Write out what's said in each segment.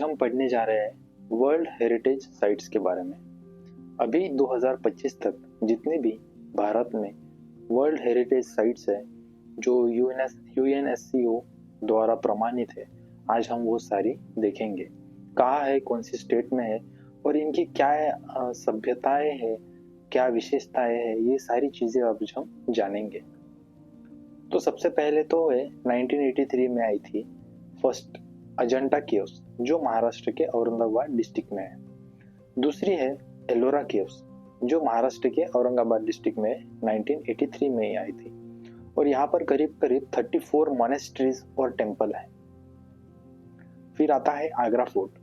हम पढ़ने जा रहे हैं वर्ल्ड हेरिटेज साइट्स के बारे में। अभी 2025 तक जितने भी भारत में वर्ल्ड हेरिटेज साइट्स है जो यूएनएससीओ द्वारा प्रमाणित है, आज हम वो सारी देखेंगे। कहाँ है, कौन सी स्टेट में है और इनकी क्या सभ्यताएं हैं, क्या विशेषताएं हैं, ये सारी चीजें अब हम जानेंगे। तो सबसे पहले तो है 1983 में आई थी फर्स्ट अजंता केव्स जो महाराष्ट्र के औरंगाबाद डिस्ट्रिक्ट में है। दूसरी है एलोरा केव्स जो महाराष्ट्र के औरंगाबाद डिस्ट्रिक्ट में 1983 में ही आई थी और यहाँ पर करीब करीब 34 मोनेस्ट्रीज और टेम्पल है। फिर आता है आगरा फोर्ट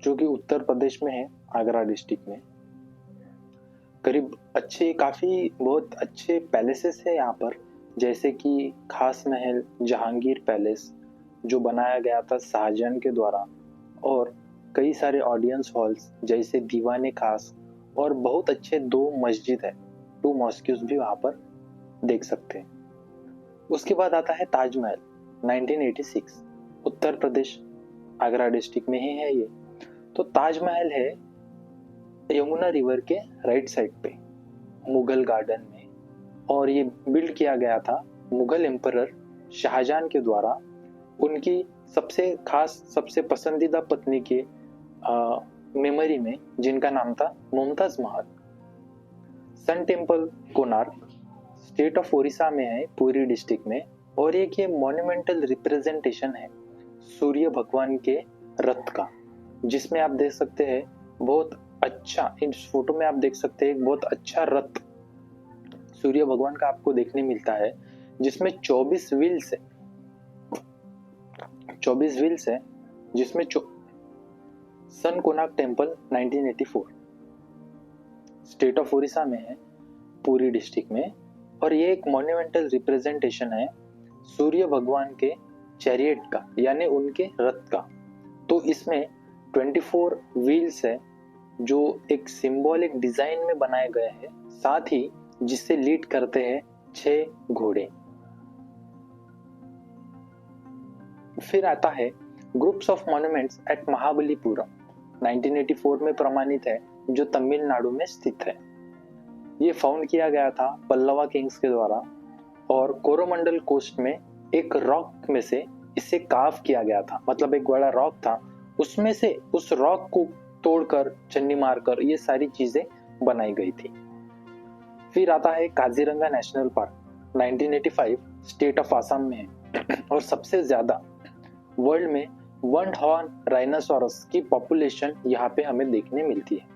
जो कि उत्तर प्रदेश में है, आगरा डिस्ट्रिक्ट में। करीब बहुत अच्छे पैलेसेस है यहाँ पर, जैसे कि खास महल जहांगीर पैलेस जो बनाया गया था शाहजहां के द्वारा, और कई सारे ऑडियंस हॉल्स जैसे दीवाने खास, और बहुत अच्छे 2 मस्जिद है, 2 मॉस्क्यूज भी वहाँ पर देख सकते हैं। उसके बाद आता है ताजमहल 1986, उत्तर प्रदेश आगरा डिस्ट्रिक्ट में ही है ये। तो ताजमहल है यमुना रिवर के राइट साइड पे मुगल गार्डन में, और ये बिल्ड किया गया था मुगल एम्परर शाहजहां के द्वारा उनकी सबसे खास सबसे पसंदीदा पत्नी के मेमोरी में, जिनका नाम था Mumtaz Mahal. Sun temple Konark state of Odisha में है, पुरी डिस्ट्रिक्ट में, और एक ये मॉन्यूमेंटल रिप्रेजेंटेशन है सूर्य भगवान के रथ का, जिसमें आप देख सकते हैं बहुत अच्छा, इस फोटो में आप देख सकते हैं एक बहुत अच्छा रथ सूर्य भगवान का आपको देखने मिलता है, जिसमें 24 व्हील्स है, 24 व्हील्स है, जिसमें sun Konark temple 1984 state of Odisha में है, पुरी डिस्ट्रिक्ट में, और ये एक मॉन्यूमेंटल रिप्रेजेंटेशन है सूर्य भगवान के चैरियट का, यानी उनके रथ का। तो इसमें 24 व्हील्स है जो एक सिंबॉलिक डिजाइन में बनाए गए हैं, साथ ही जिससे लीड करते हैं 6 घोड़े। फिर आता है groups of monuments eight Mahabalipuram 1984 में प्रमाणित है, जो तमिलनाडु में स्थित है। ये फाउंड किया गया था पल्लवा किंग्स के द्वारा, और कोरोमंडल कोस्ट में एक रॉक में से इसे कार्व किया गया था, मतलब एक बड़ा रॉक था, उसमें से उस रॉक को तोड़कर चन्नी मारकर ये सारी चीजें बनाई गई थी। फिर आता है Kaziranga national park 1985 state of Assam में है, और सबसे ज्यादा वर्ल्ड में 1 हॉर्न राइनोसोरस की पॉपुलेशन यहाँ पे हमें देखने मिलती है।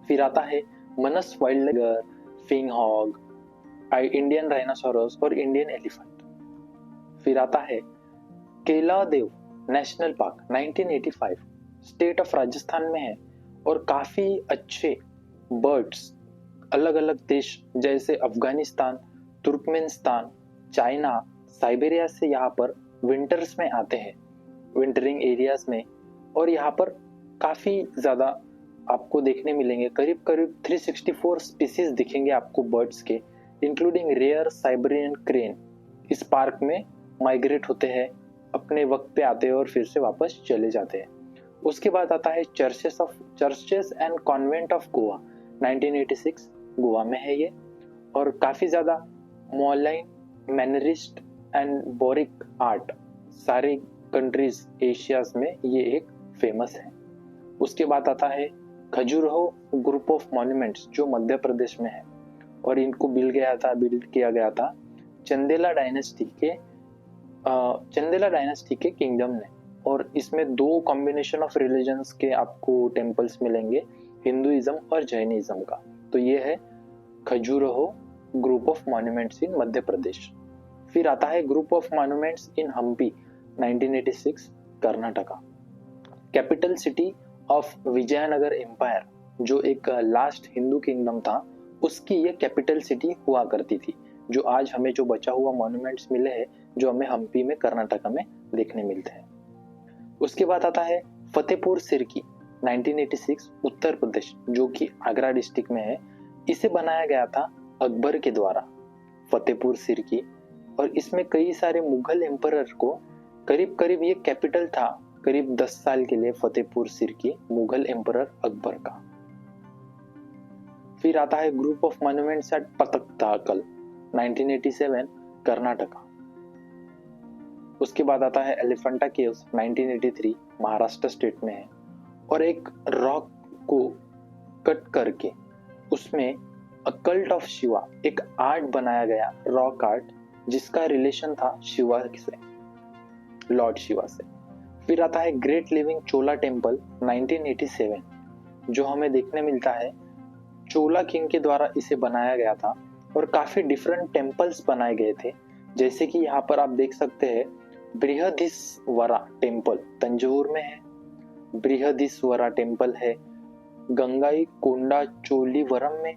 फिर आता है मनस वाइल्ड टाइगर, फिंग हॉग, इंडियन राइनोसोरस और इंडियन एलिफेंट। फिर आता है Keoladeo national park 1985 state of Rajasthan में है, और काफी अच्छे बर्ड्स अलग अलग देश जैसे अफगानिस्तान, तुर्कमेनिस्तान, चाइना, साइबेरिया से यहाँ पर विंटर्स में आते हैं, विंटरिंग एरियाज में, और यहाँ पर काफी ज्यादा आपको देखने मिलेंगे। करीब करीब 364 स्पीसीज दिखेंगे आपको बर्ड्स के, इंक्लूडिंग रेयर साइबेरियन क्रेन। इस पार्क में माइग्रेट होते हैं, अपने वक्त पे आते हैं और फिर से वापस चले जाते हैं। उसके बाद आता है churches and convent of Goa 1986, Goa में है ये, और काफी ज्यादा मॉलाइन, मैनरिस्ट एंड बोरिक आर्ट सारे कंट्रीज एशियाज में ये एक फेमस है। उसके बाद आता है खजुराहो ग्रुप ऑफ मॉन्यूमेंट्स जो मध्य प्रदेश में है, और इनको बिल्ड किया गया था चंदेला डायनेस्टी के किंगडम ने, और इसमें 2 कॉम्बिनेशन ऑफ रिलीजन्स के आपको टेम्पल्स मिलेंगे, हिंदुइज्म और जैनिज्म का। तो ये है Khajuraho group of monuments in Madhya Pradesh. फिर आता है group of monuments in Hampi 1986 Karnataka. Capital city of Vijayanagar empire जो एक लास्ट हिंदू किंगडम था, उसकी ये कैपिटल सिटी हुआ करती थी, जो आज हमें जो बचा हुआ मॉन्यूमेंट्स मिले हैं जो हमें हम्पी में कर्नाटका में देखने मिलते हैं। उसके बाद आता है फतेहपुर सिरकी 1986 उत्तर प्रदेश जो कि आगरा डिस्ट्रिक्ट में है। इसे बनाया गया था अकबर के द्वारा, फतेहपुर सिरकी, और इसमें कई सारे मुगल एम्परर को करीब करीब ये कैपिटल था करीब 10 साल के लिए फतेहपुर सिरकी मुगल एम्परर अकबर का। फिर आता है group of monuments at Pattadakal 1987 Karnataka. उसके बाद आता है एलिफेंटा केव्स 1983 महाराष्ट्र स्टेट में है, और एक रॉक को कट करके उसमें अ कल्ट ऑफ शिवा एक आर्ट बनाया गया, रॉक आर्ट, जिसका रिलेशन था शिवा से, लॉर्ड शिवा से। फिर आता है ग्रेट लिविंग चोला टेम्पल 1987, जो हमें देखने मिलता है चोला किंग के द्वारा इसे बनाया गया था, और काफी डिफरेंट टेम्पल्स बनाए गए थे, जैसे कि यहाँ पर आप देख सकते हैं बृहदीश्वरा टेम्पल तंजौर में है, बृहदीश्वरा टेम्पल है गंगाई कोंडा चोलीवरम में,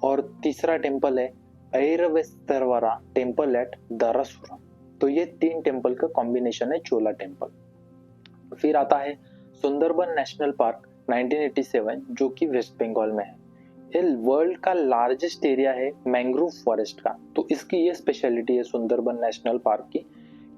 और तीसरा टेम्पल है ऐरवेस्तरवरा टेम्पल एट दरासुरम। तो ये 3 टेम्पल का कॉम्बिनेशन है चोला टेम्पल। फिर आता है सुंदरबन नेशनल पार्क 1987, जो कि वेस्ट बंगाल में है। ये वर्ल्ड का लार्जेस्ट एरिया है मैंग्रोव फॉरेस्ट का। तो इसकी ये स्पेशलिटी है सुंदरबन नेशनल पार्क की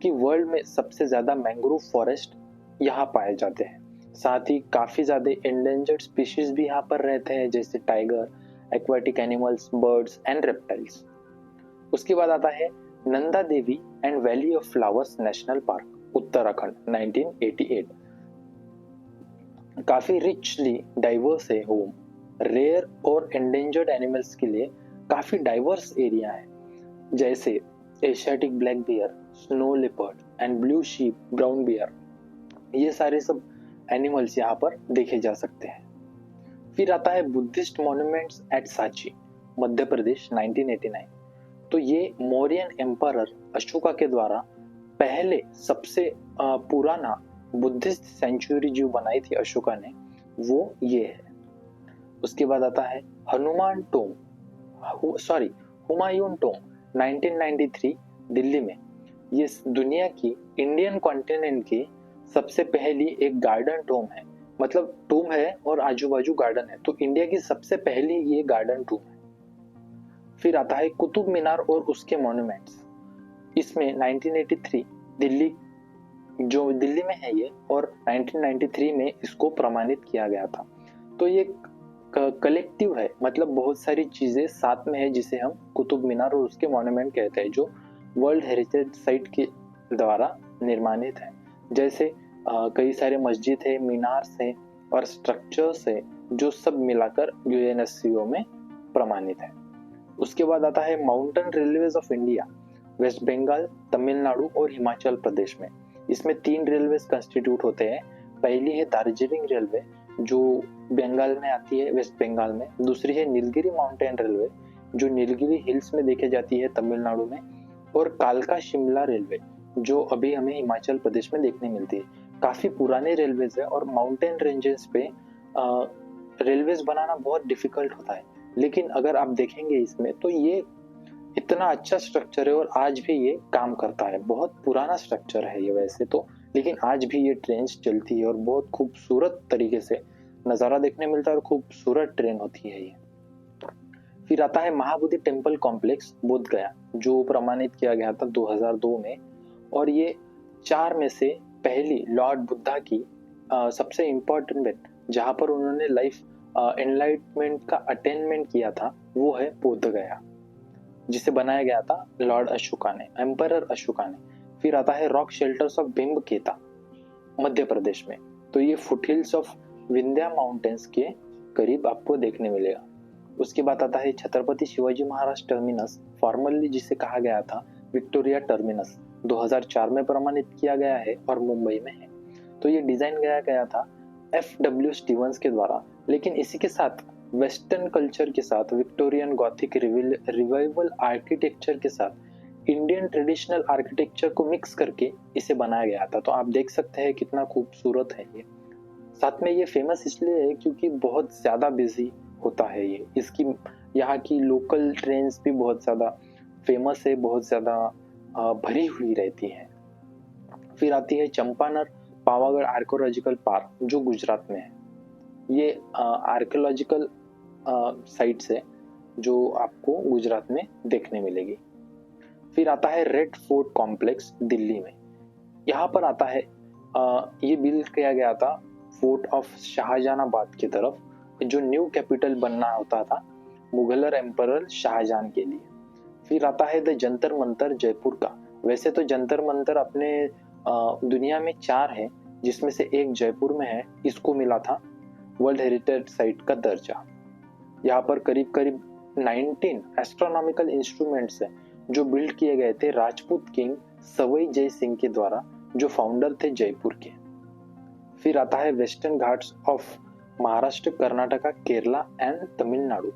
कि वर्ल्ड में सबसे ज्यादा मैंग्रोव फॉरेस्ट यहाँ पाए जाते हैं। साथ ही काफी ज्यादा एंडेंजर्ड स्पीशीज भी यहाँ पर रहते हैं, जैसे tiger, aquatic animals, birds and reptiles. उसके बाद आता है Nanda Devi and valley of flowers national park Uttarakhand 1988। काफी रिचली डाइवर्स है होम, रेयर और एंडेंजर्ड एनिमल्स के लिए काफी डाइवर्स एरिया है, जैसे Asiatic black bear, snow leopard and blue sheep, brown bear. ये सारे सब एनिमल्स यहाँ पर देखे जा सकते हैं। फिर आता है Buddhist monuments at Sanchi Madhya Pradesh 1989। तो ये मौर्यन एम्परर अशोका के द्वारा पहले सबसे पुराना बुद्धिस्ट सेंचुरी जो बनाई थी अशोका ने, वो ये है। उसके बाद आता है हनुमान टोम, हुमायूं टोम 1993 दिल्ली में। ये दुनिया की इंडियन कॉन्टिनेंट की सबसे पहली एक गार्डन टोम है, मतलब टोम है और आजू बाजू गार्डन है, तो इंडिया की सबसे पहली ये गार्डन टोम है। फिर आता है कुतुब मीनार और उसके मॉन्यूमेंट्स। इसमें 1983 दिल्ली, जो दिल्ली में है ये, और 1993 में इसको प्रमाणित किया गया था। तो ये कलेक्टिव है, मतलब बहुत सारी चीजें साथ में है, जिसे हम कुतुब मीनार और उसके मॉन्यूमेंट कहते हैं, जो वर्ल्ड हेरिटेज साइट के द्वारा निर्माणित है। जैसे कई सारे मस्जिद है, मीनार्स है और स्ट्रक्चर्स है, जो सब मिलाकर यूएनएससीओ में प्रमाणित है। उसके बाद आता है mountain railways of India, West Bengal, Tamil Nadu और हिमाचल प्रदेश में। इसमें 3 रेलवेज कंस्टिट्यूट होते हैं। पहली है दार्जिलिंग रेलवे, जो बंगाल में आती है, वेस्ट बंगाल में। दूसरी है नीलगिरी माउंटेन रेलवे, जो नीलगिरी हिल्स में देखी जाती है तमिलनाडु में। और कालका शिमला रेलवे, जो अभी हमें हिमाचल प्रदेश में देखने मिलती है। काफी पुराने रेलवेज है, और माउंटेन रेंजेस पे रेलवेज बनाना बहुत डिफिकल्ट होता है, लेकिन अगर आप देखेंगे इसमें तो ये इतना अच्छा स्ट्रक्चर है और आज भी ये काम करता है। बहुत पुराना स्ट्रक्चर है ये वैसे तो, लेकिन आज भी ये ट्रेन चलती है और बहुत खूबसूरत तरीके से नज़ारा देखने मिलता है और खूबसूरत ट्रेन होती है ये। फिर आता है महाबोधि टेम्पल कॉम्प्लेक्स बोध गया, जो प्रमाणित किया गया था 2002 में, और ये 4 में से पहली लॉर्ड बुद्धा की सबसे इम्पोर्टेंट जहाँ पर उन्होंने लाइफ एनलाइटमेंट का अटेनमेंट किया था, वो है बोध गया, जिसे बनाया गया था लॉर्ड अशोका ने, एम्परर अशोका ने। फिर आता है रॉक शेल्टर्स ऑफ भिम्बकेता मध्य प्रदेश में। तो ये फुटहिल्स ऑफ विंध्या माउंटेन्स के करीब आपको देखने मिलेगा। उसके बाद आता है छत्रपति शिवाजी महाराज टर्मिनस, फॉर्मली जिसे कहा गया था विक्टोरिया टर्मिनस, 2004 में प्रमाणित किया गया है और मुंबई में है। तो ये डिजाइन किया गया था FW स्टीवंस के द्वारा, लेकिन इसी के साथ वेस्टर्न कल्चर के साथ, विक्टोरियन गॉथिक रिवाइवल आर्किटेक्चर के साथ इंडियन ट्रेडिशनल आर्किटेक्चर को मिक्स करके इसे बनाया गया था। तो आप देख सकते हैं कितना खूबसूरत है ये। साथ में ये फेमस इसलिए है क्योंकि बहुत ज़्यादा बिजी होता है ये, इसकी यहाँ की लोकल ट्रेन्स भी बहुत ज़्यादा फेमस है, बहुत ज़्यादा भरी हुई रहती है। फिर आती है चंपानर पावागढ़ आर्कोलॉजिकल पार्क, जो गुजरात में है। ये आर्कोलॉजिकल साइट्स है जो आपको गुजरात में देखने मिलेगी। फिर आता है रेड फोर्ट कॉम्प्लेक्स दिल्ली में। यहाँ पर आता है ये बिल्ड किया गया था फोर्ट ऑफ शाहजहानाबाद की तरफ, जो न्यू कैपिटल बनना होता था मुगलर एम्परर शाहजहां के लिए। फिर आता है द जंतर मंतर जयपुर का। वैसे तो जंतर मंतर अपने दुनिया में 4 है, जिसमें से एक जयपुर में है। इसको मिला था वर्ल्ड हेरिटेज साइट का दर्जा। यहाँ पर करीब करीब 19 एस्ट्रोनॉमिकल इंस्ट्रूमेंट्स है जो बिल्ड किए गए थे राजपूत किंग सवाई जय सिंह के द्वारा, जो फाउंडर थे जयपुर के। फिर आता है western Ghats of Maharashtra, Karnataka, Kerala and Tamil Nadu.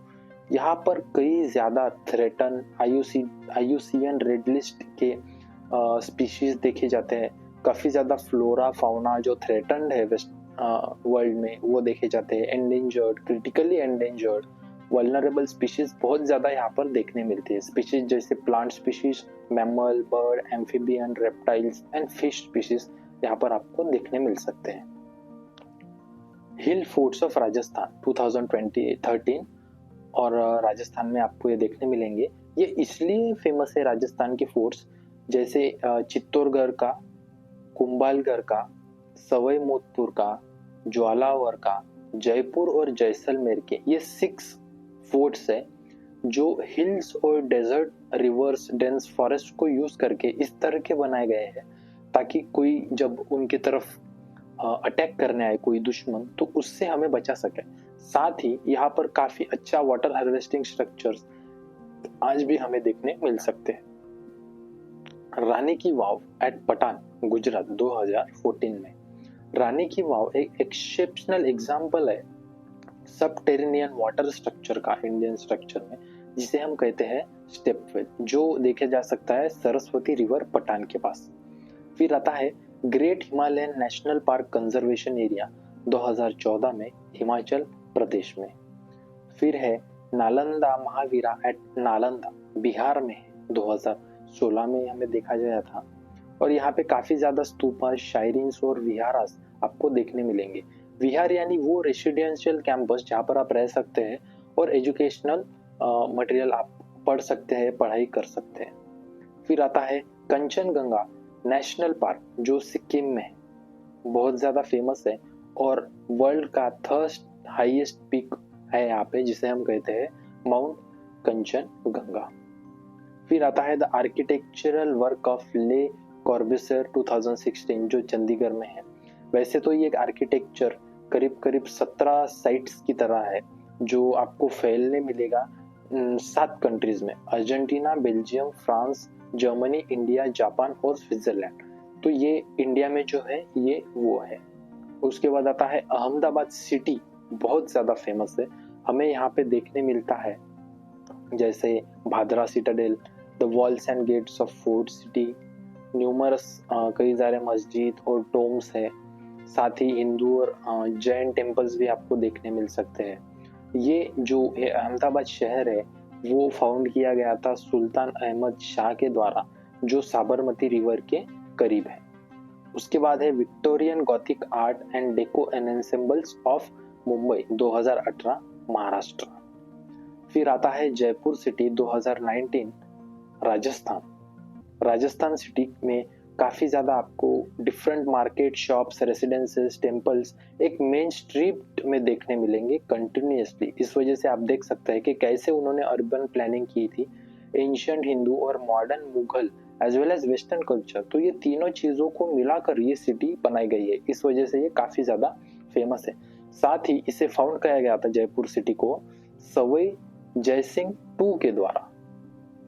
यहाँ पर कई ज्यादा थ्रेटन आईयूसीएन रेड लिस्ट के स्पीशीज देखे जाते हैं। काफी ज्यादा फ्लोरा फाउना जो थ्रेटन्ड है वेस्ट वर्ल्ड में वो देखे जाते हैं। Endangered, critically endangered, vulnerable species बहुत ज्यादा यहाँ पर देखने मिलती है। स्पीशीज जैसे plant species, mammal, bird, amphibian, reptiles and fish species यहाँ पर आपको देखने मिल सकते हैं। हिल फोर्ट्स ऑफ राजस्थान 2013 और राजस्थान में आपको ये देखने मिलेंगे। ये इसलिए फेमस है राजस्थान के फोर्ट्स, जैसे चित्तौड़गढ़ का, कुंभलगढ़ का, सवाई माधोपुर का, ज्वालावर का, जयपुर और जैसलमेर के, ये 6 फोर्ट्स है जो हिल्स और डेजर्ट, रिवर्स, डेंस फॉरेस्ट को यूज करके इस तरह के बनाए गए हैं ताकि कोई जब उनकी तरफ अटैक करने आए कोई दुश्मन तो उससे हमें बचा सके। साथ ही यहाँ पर काफी अच्छा वाटर हार्वेस्टिंग स्ट्रक्चर्स आज भी हमें देखने मिल सकते हैं। रानी की वाव एट पठान, गुजरात 2014 में। रानी की वाव एक एक्सेप्शनल एग्जाम्पल है सबटेरेनियन वाटर स्ट्रक्चर का इंडियन स्ट्रक्चर में, जिसे हम कहते हैं स्टेपवेल, जो देखा जा सकता है सरस्वती रिवर पठान के पास। फिर आता है great Himalayan national park conservation area 2014 में, हिमाचल प्रदेश में। फिर है नालंदा महावीरा एट नालंदा, बिहार में है, 2016 में हमें देखा गया था। और यहाँ पे काफी ज्यादा स्तूपा, शायरीन्स और विहारास आपको देखने मिलेंगे। विहार यानी वो रेसिडेंशियल कैंपस जहाँ पर आप रह सकते हैं और एजुकेशनल मटेरियल आप पढ़ सकते हैं, पढ़ाई कर सकते हैं। फिर आता है कंचनजंगा नेशनल पार्क, जो सिक्किम में है, बहुत ज्यादा फेमस है और वर्ल्ड का थर्ड हाईएस्ट पीक है यहाँ पे, जिसे हम कहते हैं माउंट कंचनजंगा। फिर आता है द आर्किटेक्चरल वर्क ऑफ ले कॉर्बुसियर 2016, जो चंडीगढ़ में है। वैसे तो ये एक आर्किटेक्चर करीब करीब 17 साइट्स की तरह है जो आपको फैलने मिलेगा 7 कंट्रीज में, Argentina, Belgium, France, Germany, India, Japan और स्विट्जरलैंड। तो ये इंडिया में जो है ये वो है। उसके बाद आता है अहमदाबाद सिटी, बहुत ज्यादा फेमस है, हमें यहाँ पे देखने मिलता है जैसे Bhadra citadel, the walls and gates of fort city, numerous कई सारे मस्जिद और टोम्स है। साथ ही हिंदू और जैन टेम्पल्स भी आपको देखने मिल सकते हैं। ये जो अहमदाबाद शहर है वो फाउंड किया गया था सुल्तान अहमद शाह के द्वारा, जो साबरमती रिवर के करीब है। उसके बाद है Victorian Gothic art and deco ensembles of Mumbai 2018, Maharashtra. फिर आता है जयपुर सिटी 2019, राजस्थान सिटी में काफी ज्यादा आपको different market, shops, residences, temples एक मेन स्ट्रीट में देखने मिलेंगे कंटिन्यूअसली। इस वजह से आप देख सकते हैं कि कैसे उन्होंने अर्बन प्लानिंग की थी, एंशिएंट हिंदू और modern Mughal as well as western culture, तो ये तीनों चीजों को मिलाकर ये सिटी बनाई गई है। इस वजह से ये काफी ज्यादा फेमस है। साथ ही इसे फाउंड किया गया था जयपुर सिटी को सवाई जयसिंह टू के द्वारा।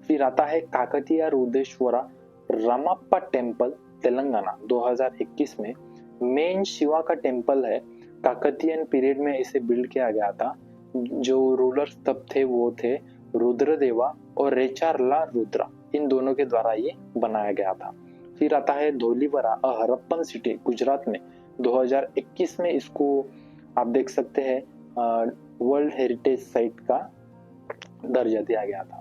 फिर आता है काकतीय रुद्रेश्वरा रामप्पा टेम्पल, तेलंगाना 2021 में। मेन शिवा का टेम्पल है, काकतीयन पीरियड में इसे बिल्ड किया गया था। जो रूलर्स तब थे वो थे रुद्रदेवा और रेचारला रुद्रा, इन दोनों के द्वारा ये बनाया गया था। फिर आता है धोलीवरा हरप्पन सिटी, गुजरात में 2021 में इसको आप देख सकते हैं वर्ल्ड हेरिटेज साइट का दर्जा दिया गया था।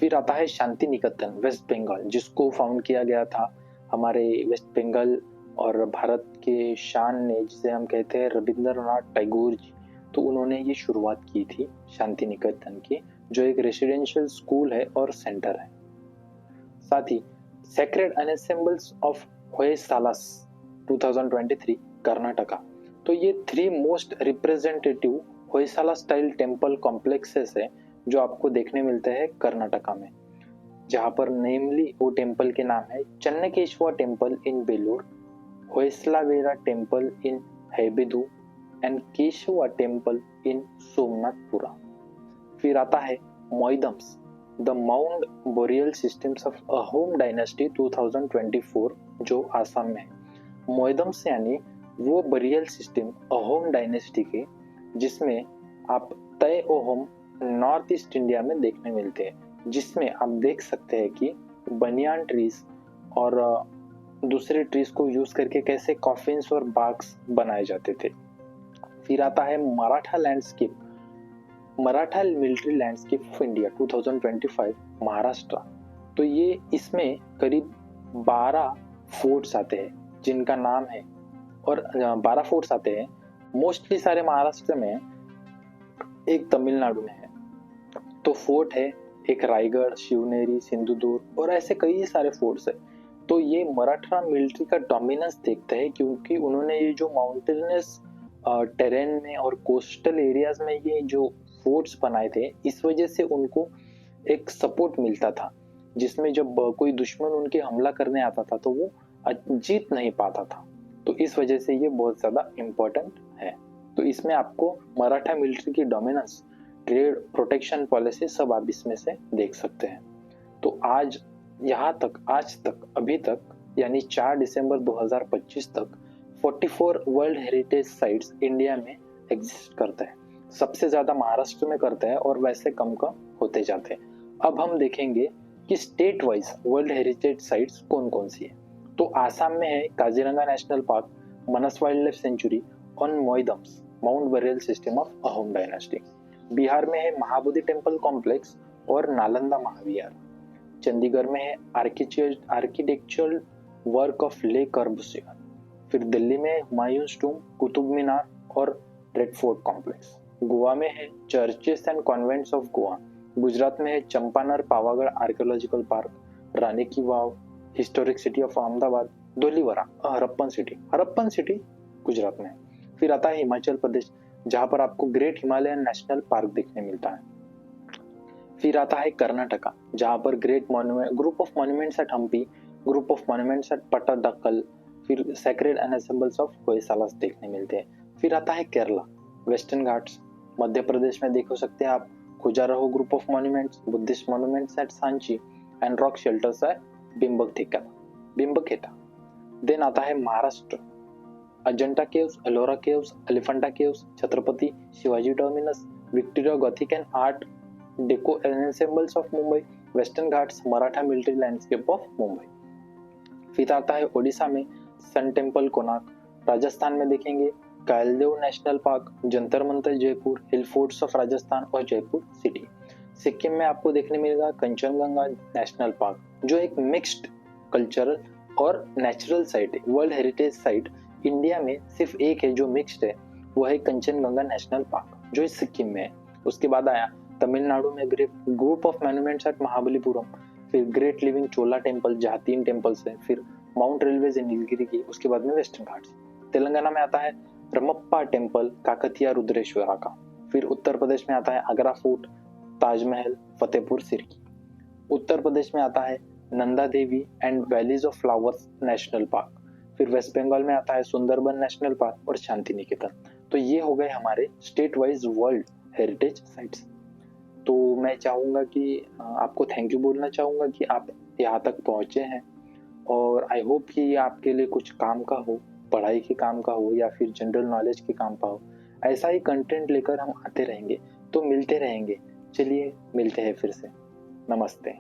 फिर आता है शांति निकेतन, वेस्ट बंगाल, जिसको फाउंड किया गया था हमारे वेस्ट बंगाल और भारत के शान ने, जिसे हम कहते हैं रविंद्रनाथ टैगोर जी, तो उन्होंने ये शुरुआत की थी शांति निकेतन की, जो एक रेसिडेंशियल स्कूल है और सेंटर है। साथ ही सेक्रेड एनसेम्बल्स ऑफ होयसालास 2023 कर्नाटका। तो ये 3 most representative Hoysala style temple complexes है जो आपको देखने मिलते हैं कर्नाटका में, जहाँ पर नेमली वो टेम्पल के नाम है Chennakeshava temple in Belur, Hoysaleswara temple in Halebidu and Keshava temple in Somanathapura. फिर आता है Moidams, the mound burial systems of Ahom dynasty 2024, जो आसाम में है। मोइदम्स यानी वो बरियल सिस्टम अहोम डायनेस्टी के जिसमें आप तय अहोम नॉर्थ ईस्ट इंडिया में देखने मिलते हैं, जिसमें आप देख सकते हैं कि बनियान ट्रीज और दूसरे ट्रीज को यूज करके कैसे कॉफिन्स और बाग्स बनाए जाते थे। फिर आता है Maratha landscape, Maratha military landscape of India 2025 Maharashtra. तो ये इसमें करीब 12 फोर्ट्स आते हैं जिनका नाम है, और 12 फोर्ट्स आते हैं, मोस्टली सारे महाराष्ट्र में, एक तमिलनाडु में है। तो फोर्ट है एक रायगढ़, शिवनेरी, सिंधुदुर्ग और ऐसे कई सारे फोर्ट्स है। तो ये मराठा मिलिट्री का डोमिनेंस देखते हैं क्योंकि उन्होंने ये जो माउंटेनस टेरेन में और कोस्टल एरियाज में ये जो फोर्ट्स बनाए थे, इस वजह से उनको एक सपोर्ट मिलता था, जिसमें जब कोई दुश्मन उनके हमला करने आता था तो वो जीत नहीं पाता था। तो इस वजह से ये बहुत ज्यादा इम्पोर्टेंट है। तो इसमें आपको मराठा मिलिट्री की डोमिनेंस, ट्रेड, प्रोटेक्शन पॉलिसी सब आप इसमें से देख सकते हैं। तो आज तक अभी तक यानी 4 दिसंबर 2025 तक 44 वर्ल्ड हेरिटेज साइट्स इंडिया में एग्जिस्ट करते हैं। सबसे ज्यादा महाराष्ट्र में करते हैं और वैसे कम होते जाते हैं। अब हम देखेंगे कि state wise world heritage sites कौन कौन सी है। तो आसाम में है Kaziranga national park, Manas wild life sanctuary on moidams, mount burial system of Ahom dynasty. Bihar में है महाबोधि टेम्पल कॉम्प्लेक्स और नालंदा महाविहार। चंडीगढ़ में है आर्किटेक्चरल वर्क ऑफ ले कर्बुसियर। फिर दिल्ली में हुमायूंस टूम, कुतुब मीनार और रेड फोर्ट कॉम्प्लेक्स। गोवा में है churches and convents of Goa. Gujarat में है Champaner Pavagadh archaeological park, Rani ki Vav, historic city of Ahmedabad, Dholavira Harappan city Gujarat में है। फिर आता है हिमाचल प्रदेश, जहां पर आपको ग्रेट हिमालयन नेशनल पार्क देखने मिलता है। फिर आता है कर्नाटका, जहां पर group of monuments at Hampi, group of monuments at Pattadakal, फिर सेक्रेड एनसेम्बल्स ऑफ होयसालास देखने मिलते हैं। फिर आता है केरला, वेस्टर्न घाट्स। मध्य प्रदेश में देख सकते हैं आप Khajuraho group of monuments, Buddhist monuments at Sanchi and rock shelters at बिम्बकेटा। देन आता है Maharashtra, Ajanta caves, Ellora caves, Elephanta caves, Chhatrapati Shivaji terminus, Victoria Gothic and art deco ensembles of Mumbai, Western Ghats, Maratha military landscape of Mumbai. फिर आता है ओडिशा में सन टेम्पल कोणार्क। राजस्थान में देखेंगे Keoladeo national park, Jantar Mantar Jaipur, hill forts of Rajasthan और जयपुर सिटी। सिक्किम में आपको देखने मिलेगा कंचनजंगा नेशनल पार्क, जो एक मिक्स्ड कल्चरल और नेचुरल साइट है। वर्ल्ड हेरिटेज साइट इंडिया में सिर्फ एक है जो मिक्स्ड है, वो है कंचनजंगा नेशनल पार्क, जो इस सिक्किम में है। उसके बाद आया तमिलनाडु में group of monuments eight Mahabalipuram, फिर ग्रेट लिविंग चोला टेम्पल, जहाँ 3 टेम्पल्स है, फिर माउंट रेलवेज इन नीलगिरी की, उसके बाद में वेस्टर्न घाट्स। तेलंगाना में आता है रमप्पा टेम्पल, काकतिया रुद्रेश्वरा का। फिर उत्तर प्रदेश में आता है आगरा फोर्ट, ताजमहल, फतेहपुर सिरकी। उत्तर प्रदेश में आता है Nanda Devi and valleys of flowers national park. फिर वेस्ट बंगाल में आता है सुंदरबन नेशनल पार्क और शांति निकेतन। तो ये हो गए हमारे state wise world heritage sites. तो मैं चाहूँगा कि आपको थैंक यू बोलना चाहूँगा कि आप यहाँ तक पहुँचे हैं, और आई होप कि आपके लिए कुछ काम का हो, पढ़ाई के काम का हो या फिर जनरल नॉलेज के काम का हो। ऐसा ही कंटेंट लेकर हम आते रहेंगे, तो मिलते रहेंगे। चलिए मिलते हैं फिर से। नमस्ते।